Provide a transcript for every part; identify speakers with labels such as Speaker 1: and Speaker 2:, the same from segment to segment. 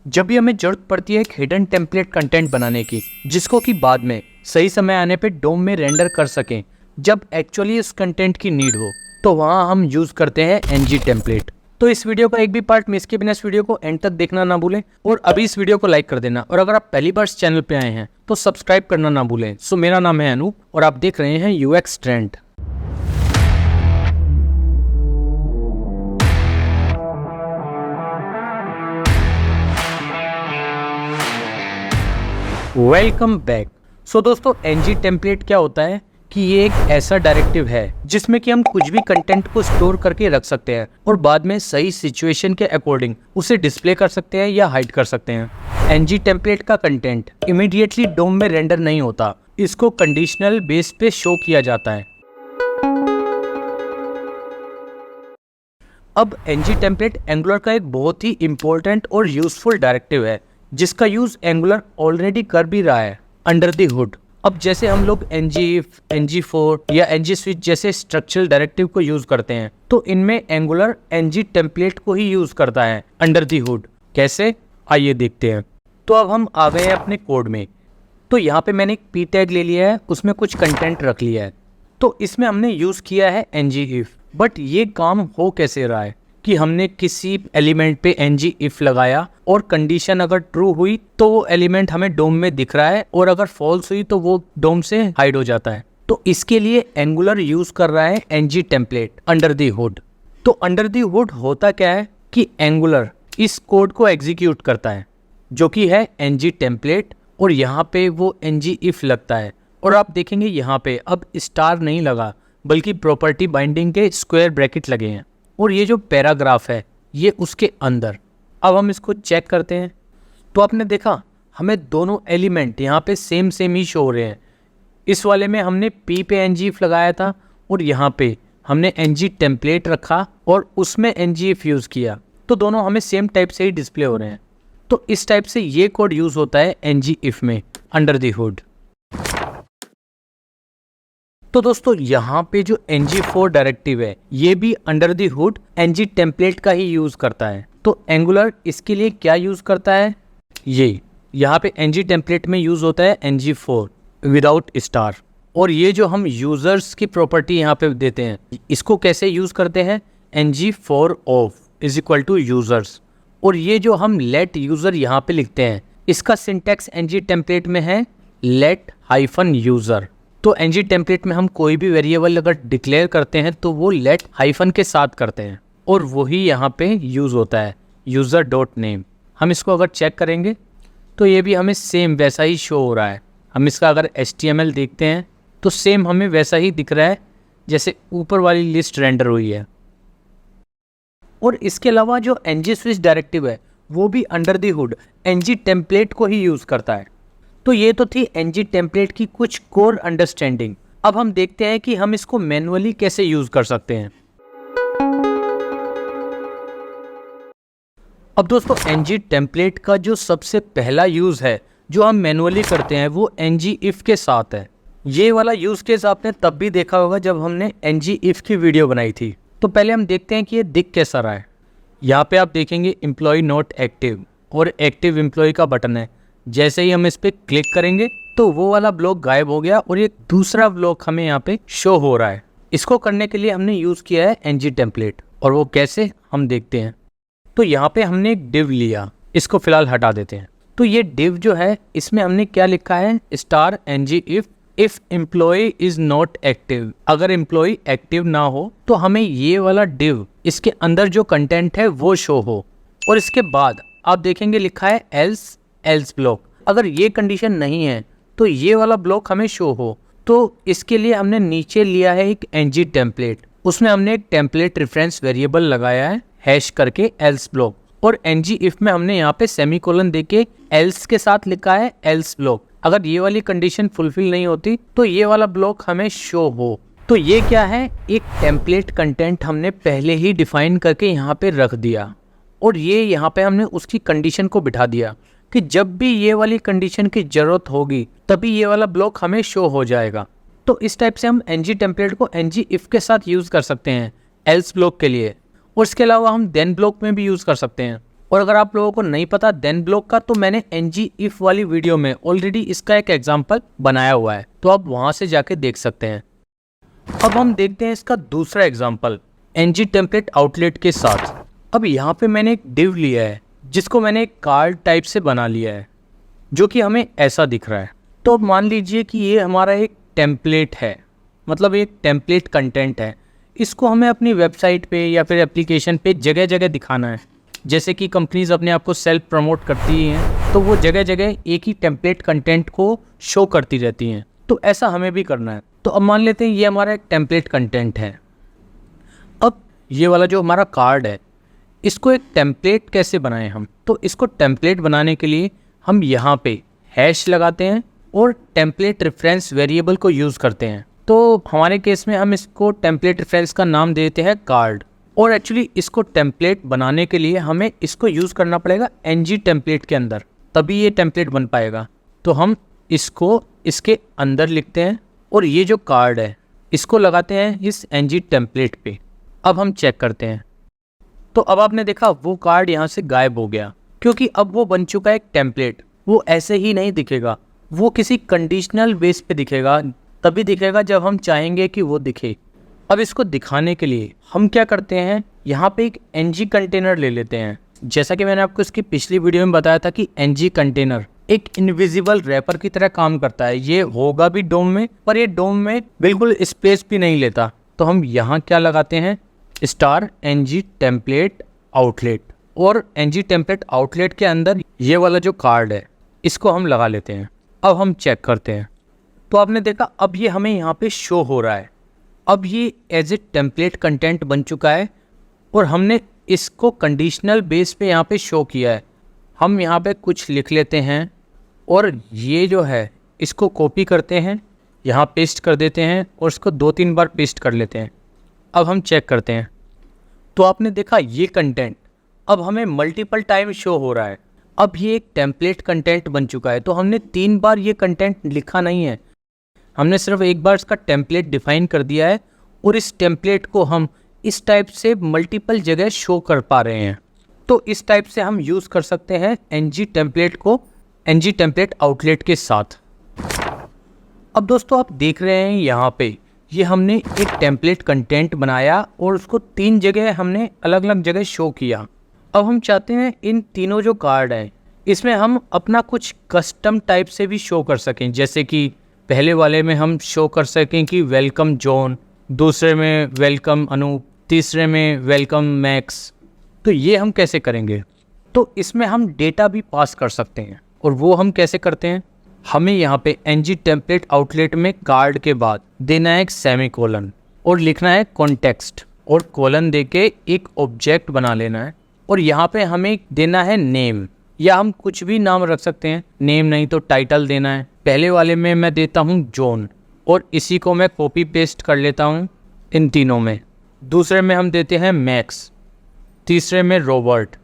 Speaker 1: जब भी हमें जरूरत पड़ती है एक हिडन टेम्पलेट कंटेंट बनाने की, जिसको कि बाद में सही समय आने पे डोम में रेंडर कर सकें, जब एक्चुअली इस कंटेंट की नीड हो, तो वहाँ हम यूज करते हैं एनजी टेम्पलेट। तो इस वीडियो का एक भी पार्ट मिस किए बिना इस वीडियो को एंड तक देखना ना भूलें और अभी इस वीडियो को लाइक कर देना। और अगर आप पहली बार इस चैनल पे आए हैं तो सब्सक्राइब करना ना भूलें। सो मेरा नाम है अनूप और आप देख रहे हैं UX trend. Welcome back. So दोस्तों, एनजी टेम्पलेट क्या होता है कि ये एक ऐसा डायरेक्टिव है जिसमें कि हम कुछ भी कंटेंट को स्टोर करके रख सकते हैं और बाद में सही सिचुएशन के अकॉर्डिंग उसे डिस्प्ले कर सकते हैं या हाइड कर सकते हैं। एनजी टेम्पलेट का कंटेंट इमीडिएटली डोम में रेंडर नहीं होता, इसको कंडीशनल बेस पे शो किया जाता है। अब एनजी टेम्पलेट एंगुलर का एक बहुत ही इंपॉर्टेंट और यूजफुल डायरेक्टिव है जिसका यूज एंगुलर ऑलरेडी कर भी रहा है अंडर द हुड। अब जैसे हम लोग ngIf, ngFor या ngSwitch जैसे स्ट्रक्चरल डायरेक्टिव को यूज करते हैं, तो इनमें एंगुलर एनजी टेम्पलेट को ही यूज करता है अंडर द हुड। कैसे, आइए देखते हैं। तो अब हम आ गए हैं अपने कोड में। तो यहाँ पे मैंने एक p टैग ले लिया है, उसमें कुछ कंटेंट रख लिया है। तो इसमें हमने यूज किया है ngIf। बट ये काम हो कैसे रहा है कि हमने किसी एलिमेंट पे ngIf लगाया और कंडीशन अगर ट्रू हुई तो वो एलिमेंट हमें डोम में दिख रहा है और अगर फॉल्स हुई तो वो डोम से हाइड हो जाता है। तो इसके लिए एंगुलर यूज कर रहा है NG template under the hood. तो अंडर द हुड होता क्या है कि एंगुलर इस कोड को एग्जीक्यूट करता है जो कि है एनजी टेम्पलेट, और यहाँ पे वो ngIf लगता है। और आप देखेंगे यहाँ पे अब स्टार नहीं लगा बल्कि प्रॉपर्टी बाइंडिंग के स्क्वायर ब्रैकेट लगे हैं, और ये जो पैराग्राफ है ये उसके अंदर। अब हम इसको चेक करते हैं तो आपने देखा हमें दोनों एलिमेंट यहाँ पे सेम ही शो हो रहे हैं। इस वाले में हमने p पे ngIf लगाया था और यहाँ पे हमने एनजी टेम्पलेट रखा और उसमें ngIf यूज़ किया, तो दोनों हमें सेम टाइप से ही डिस्प्ले हो रहे हैं। तो इस टाइप से ये कोड यूज़ होता है ngIf में अंडर द हुड। तो दोस्तों, यहाँ पे जो ngFor डायरेक्टिव है ये भी under the hood NG template का ही यूज करता है। तो एंगुलर इसके लिए क्या यूज करता है, ये यहाँ पे एनजी टेम्पलेट में यूज होता है ngFor विदाउट स्टार। और ये जो हम यूजर्स की प्रॉपर्टी यहाँ पे देते हैं, इसको कैसे यूज करते हैं, ngFor of is equal to users. और ये जो हम लेट यूजर यहाँ पे लिखते हैं, इसका सिंटैक्स एनजी टेम्पलेट में है लेट हाइफन यूजर। तो एनजी टेम्पलेट में हम कोई भी वेरिएबल अगर डिक्लेयर करते हैं तो वो लेट हाइफन के साथ करते हैं, और वही यहाँ पे यूज़ होता है यूज़र डॉट नेम। हम इसको अगर चेक करेंगे तो ये भी हमें सेम वैसा ही शो हो रहा है। हम इसका अगर HTML देखते हैं तो सेम हमें वैसा ही दिख रहा है जैसे ऊपर वाली लिस्ट रेंडर हुई है। और इसके अलावा जो ngSwitch डायरेक्टिव है वो भी under the hood NG template को ही यूज़ करता है। तो ये तो थी एनजी टेम्पलेट की कुछ कोर अंडरस्टैंडिंग। अब हम देखते हैं कि हम इसको मैनुअली कैसे यूज कर सकते हैं। अब दोस्तों, एनजी टेम्पलेट का जो सबसे पहला यूज है जो हम मैनुअली करते हैं वो ngIf के साथ है। ये वाला यूज केस आपने तब भी देखा होगा जब हमने ngIf की वीडियो बनाई थी। तो पहले हम देखते हैं कि ये दिख कैसा रहा है। यहाँ पे आप देखेंगे एम्प्लॉय नॉट एक्टिव और एक्टिव एम्प्लॉय का बटन है। जैसे ही हम इस पे क्लिक करेंगे तो वो वाला ब्लॉक गायब हो गया और ये दूसरा ब्लॉक हमें यहाँ पे शो हो रहा है। इसको करने के लिए हमने यूज किया है एनजी टेम्पलेट, और वो कैसे हम देखते हैं। तो यहाँ पे हमने एक डिव लिया, इसको फिलहाल हटा देते हैं। तो ये डिव जो है इसमें हमने क्या लिखा है, star ngIf if employ is not active. अगर एम्प्लॉय एक्टिव ना हो तो हमें ये वाला डिव इसके अंदर जो कंटेंट है वो शो हो। और इसके बाद आप देखेंगे लिखा है एल्स ब्लॉक। अगर ये कंडीशन नहीं है तो ये वाला ब्लॉक हमें शो हो। तो इसके लिए हमने नीचे लिया है एक एनजी टेम्पलेट, उसमें हमने एक टेम्पलेट रेफरेंस वेरिएबल लगाया है हैश करके एल्स ब्लॉक, और ngIf में हमने यहाँ पे सेमीकोलन देके एल्स के साथ लिखा है एल्स ब्लॉक। अगर ये वाली कंडीशन फुलफिल नहीं होती तो ये वाला ब्लॉक हमें शो हो। तो ये क्या है, एक टेम्पलेट कंटेंट हमने पहले ही डिफाइन करके यहाँ पे रख दिया, और ये यहाँ पे हमने उसकी कंडीशन को बिठा दिया कि जब भी ये वाली कंडीशन की जरूरत होगी तभी ये वाला ब्लॉक हमें शो हो जाएगा। तो इस टाइप से हम एनजी टेम्पलेट को ngIf के साथ यूज कर सकते हैं एल्स ब्लॉक के लिए, और इसके अलावा हम देन ब्लॉक में भी यूज कर सकते हैं। और अगर आप लोगों को नहीं पता देन ब्लॉक का, तो मैंने ngIf वाली वीडियो में ऑलरेडी इसका एक एग्जांपल बनाया हुआ है, तो आप वहां से जाके देख सकते हैं। अब हम देखते हैं इसका दूसरा एग्जांपल ng टेम्पलेट आउटलेट के साथ। अब यहाँ पे मैंने एक डिव लिया है जिसको मैंने एक कार्ड टाइप से बना लिया है, जो कि हमें ऐसा दिख रहा है। तो अब मान लीजिए कि ये हमारा एक टेम्पलेट है, मतलब एक टेम्पलेट कंटेंट है। इसको हमें अपनी वेबसाइट पे या फिर एप्लीकेशन पे जगह जगह दिखाना है। जैसे कि कंपनीज अपने आप को सेल्फ प्रमोट करती हैं, तो वो जगह जगह एक ही टेम्पलेट कंटेंट को शो करती रहती हैं। तो ऐसा हमें भी करना है। तो अब मान लेते हैं ये हमारा एक टेम्पलेट कंटेंट है। अब ये वाला जो हमारा कार्ड है, इसको एक टेम्पलेट कैसे बनाएं हम? तो इसको टेम्पलेट बनाने के लिए हम यहाँ पे हैश लगाते हैं और टेम्पलेट रेफरेंस वेरिएबल को यूज़ करते हैं। तो हमारे केस में हम इसको टेम्पलेट रेफरेंस का नाम देते हैं कार्ड। और एक्चुअली इसको टेम्पलेट बनाने के लिए हमें इसको यूज़ करना पड़ेगा ng टेम्पलेट के अंदर, तभी ये टेम्पलेट बन पाएगा। तो हम इसको इसके अंदर लिखते हैं और ये जो कार्ड है इसको लगाते हैं इस ng टेम्पलेट पे। अब हम चेक करते हैं, तो अब आपने देखा वो कार्ड यहाँ से गायब हो गया, क्योंकि अब वो बन चुका है एक टेम्पलेट। वो ऐसे ही नहीं दिखेगा, वो किसी कंडीशनल बेस पे दिखेगा, तभी दिखेगा जब हम चाहेंगे कि वो दिखे। अब इसको दिखाने के लिए हम क्या करते हैं, यहाँ पे एक ng कंटेनर ले लेते हैं। जैसा कि मैंने आपको इसकी पिछली वीडियो में बताया था कि ng कंटेनर एक इनविजिबल रैपर की तरह काम करता है। ये होगा भी डोम में, पर ये डोम में बिल्कुल स्पेस भी नहीं लेता। तो हम यहाँ क्या लगाते हैं, स्टार ng टेम्पलेट आउटलेट, और ng टेम्पलेट आउटलेट के अंदर ये वाला जो कार्ड है इसको हम लगा लेते हैं। अब हम चेक करते हैं, तो आपने देखा अब ये हमें यहाँ पे शो हो रहा है। अब ये एज ए टेम्पलेट कंटेंट बन चुका है और हमने इसको कंडीशनल बेस पे यहाँ पे शो किया है। हम यहाँ पे कुछ लिख लेते हैं और ये जो है इसको कॉपी करते हैं, यहाँ पेस्ट कर देते हैं और इसको 2-3 बार पेस्ट कर लेते हैं। अब हम चेक करते हैं, तो आपने देखा ये कंटेंट अब हमें मल्टीपल टाइम शो हो रहा है। अब ये एक टेम्पलेट कंटेंट बन चुका है। तो हमने 3 बार ये कंटेंट लिखा नहीं है, हमने सिर्फ एक बार इसका टेम्पलेट डिफाइन कर दिया है और इस टेम्पलेट को हम इस टाइप से मल्टीपल जगह शो कर पा रहे हैं। तो इस टाइप से हम यूज़ कर सकते हैं ng टेम्पलेट को ng टेम्पलेट आउटलेट के साथ। अब दोस्तों आप देख रहे हैं यहाँ पे ये हमने एक टेम्पलेट कंटेंट बनाया और उसको 3 जगह हमने अलग अलग जगह शो किया। अब हम चाहते हैं इन तीनों जो कार्ड हैं इसमें हम अपना कुछ कस्टम टाइप से भी शो कर सकें। जैसे कि पहले वाले में हम शो कर सकें कि वेलकम जॉन, दूसरे में वेलकम अनूप, तीसरे में वेलकम मैक्स। तो ये हम कैसे करेंगे? तो इसमें हम डेटा भी पास कर सकते हैं, और वो हम कैसे करते हैं, हमें यहाँ पे ng टेम्पलेट आउटलेट में कार्ड के बाद देना है एक सेमीकोलन और लिखना है कॉन्टेक्स्ट, और कोलन देके एक ऑब्जेक्ट बना लेना है। और यहाँ पे हमें देना है नेम, या हम कुछ भी नाम रख सकते हैं, नेम नहीं तो टाइटल देना है। पहले वाले में मैं देता हूँ जॉन और इसी को मैं कॉपी पेस्ट कर लेता हूँ इन तीनों में। दूसरे में हम देते हैं मैक्स, तीसरे में रॉबर्ट।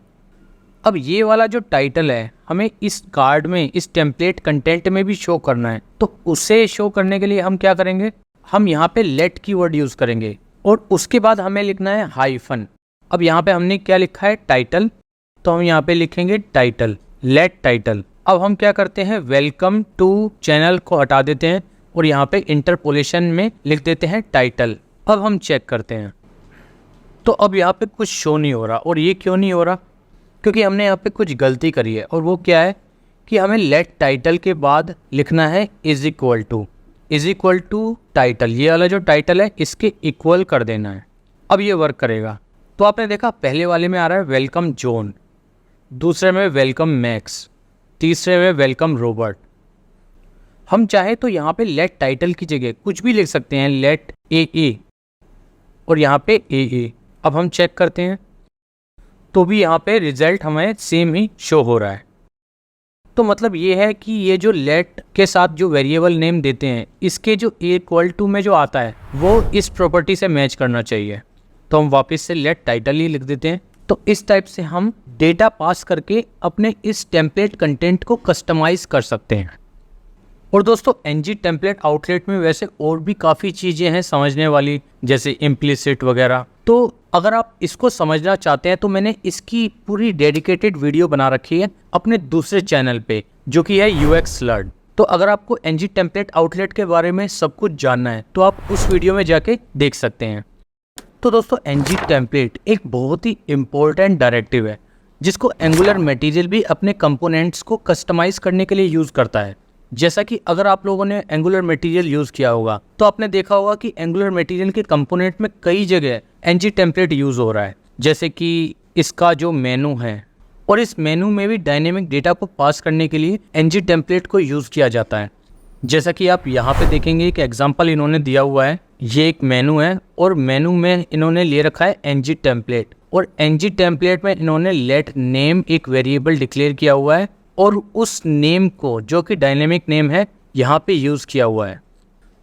Speaker 1: अब ये वाला जो टाइटल है हमें इस कार्ड में, इस टेम्पलेट कंटेंट में भी शो करना है। तो उसे शो करने के लिए हम क्या करेंगे, हम यहाँ पे लेट कीवर्ड यूज़ करेंगे और उसके बाद हमें लिखना है हाइफन। अब यहाँ पे हमने क्या लिखा है, टाइटल, तो हम यहाँ पे लिखेंगे टाइटल, लेट टाइटल। अब हम क्या करते हैं, वेलकम टू चैनल को हटा देते हैं और यहाँ पे इंटरपोलेशन में लिख देते हैं टाइटल। अब हम चेक करते हैं, तो अब यहाँ पे कुछ शो नहीं हो रहा। और ये क्यों नहीं हो रहा, क्योंकि हमने यहाँ पे कुछ गलती करी है। और वो क्या है कि हमें लेट टाइटल के बाद लिखना है इज इक्वल टू टाइटल। ये वाला जो टाइटल है इसके इक्वल कर देना है, अब ये वर्क करेगा। तो आपने देखा पहले वाले में आ रहा है वेलकम जॉन, दूसरे में वेलकम मैक्स, तीसरे में वेलकम रॉबर्ट। हम चाहे तो यहाँ पे लेट टाइटल की जगह कुछ भी लिख सकते हैं, लेट ए और यहाँ पे ए। अब हम चेक करते हैं तो भी यहाँ पे रिजल्ट हमें सेम ही शो हो रहा है। तो मतलब ये है कि ये जो लेट के साथ जो वेरिएबल नेम देते हैं इसके जो इक्वल टू में जो आता है वो इस प्रॉपर्टी से मैच करना चाहिए। तो हम वापस से लेट टाइटल ही लिख देते हैं। तो इस टाइप से हम डेटा पास करके अपने इस टेम्पलेट कंटेंट को कस्टमाइज कर सकते हैं। और दोस्तों एनजी टेम्पलेट आउटलेट में वैसे और भी काफ़ी चीज़ें हैं समझने वाली, जैसे इम्प्लिसिट वगैरह। तो अगर आप इसको समझना चाहते हैं तो मैंने इसकी पूरी डेडिकेटेड वीडियो बना रखी है अपने दूसरे चैनल पे, जो कि है यूएक्स लर्न। तो अगर आपको एनजी टेम्पलेट आउटलेट के बारे में सब कुछ जानना है तो आप उस वीडियो में जाके देख सकते हैं। तो दोस्तों एनजी टेम्पलेट एक बहुत ही इम्पोर्टेंट डायरेक्टिव है जिसको एंगुलर मटेरियल भी अपने कंपोनेंट्स को कस्टमाइज करने के लिए यूज़ करता है। जैसा कि अगर आप लोगों ने एंगुलर मटेरियल यूज़ किया होगा तो आपने देखा होगा कि एंगुलर मटेरियल के कंपोनेंट में कई जगह एनजी टेम्पलेट यूज़ हो रहा है। जैसे कि इसका जो मेनू है, और इस मेनू में भी डायनेमिक डेटा को पास करने के लिए एनजी टेम्पलेट को यूज़ किया जाता है। जैसा कि आप यहाँ पे देखेंगे एक एग्जांपल इन्होंने दिया हुआ है। ये एक मेनू है और मेनू में इन्होंने ले रखा है एनजी टेम्पलेट, और एनजी टेम्पलेट में इन्होंने लेट नेम एक वेरिएबल डिक्लेयर किया हुआ है और उस नेम को जो कि डायनेमिक नेम है यहाँ पे यूज़ किया हुआ है।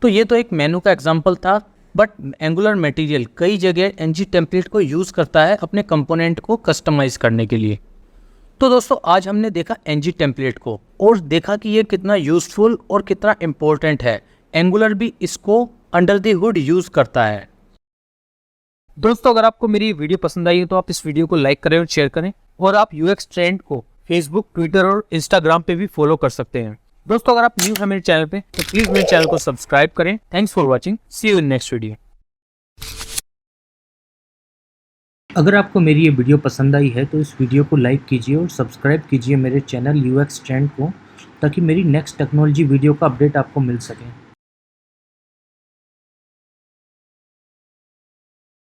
Speaker 1: तो ये तो एक मेनू का एग्जांपल था, बट एंगुलर मटेरियल कई जगह एनजी टेम्पलेट को यूज़ करता है अपने कंपोनेंट को कस्टमाइज करने के लिए। तो दोस्तों आज हमने देखा एनजी टेम्पलेट को और देखा कि ये कितना यूज़फुल और कितना इम्पोर्टेंट है। एंगुलर भी इसको अंडर द हुड यूज़ करता है। दोस्तों अगर आपको मेरी वीडियो पसंद आई है तो आप इस वीडियो को लाइक करें और शेयर करें, और आप यूएक्स ट्रेंड को फेसबुक, ट्विटर और इंस्टाग्राम पे भी फॉलो कर सकते हैं। दोस्तों अगर आप न्यू हैं मेरे चैनल पे तो प्लीज़ मेरे चैनल को सब्सक्राइब करें। Thanks for watching, see you in next video. अगर आपको मेरी ये वीडियो पसंद आई है तो इस वीडियो को लाइक कीजिए और सब्सक्राइब कीजिए मेरे चैनल यूएक्स ट्रेंड को, ताकि मेरी नेक्स्ट टेक्नोलॉजी वीडियो का अपडेट आपको मिल सके।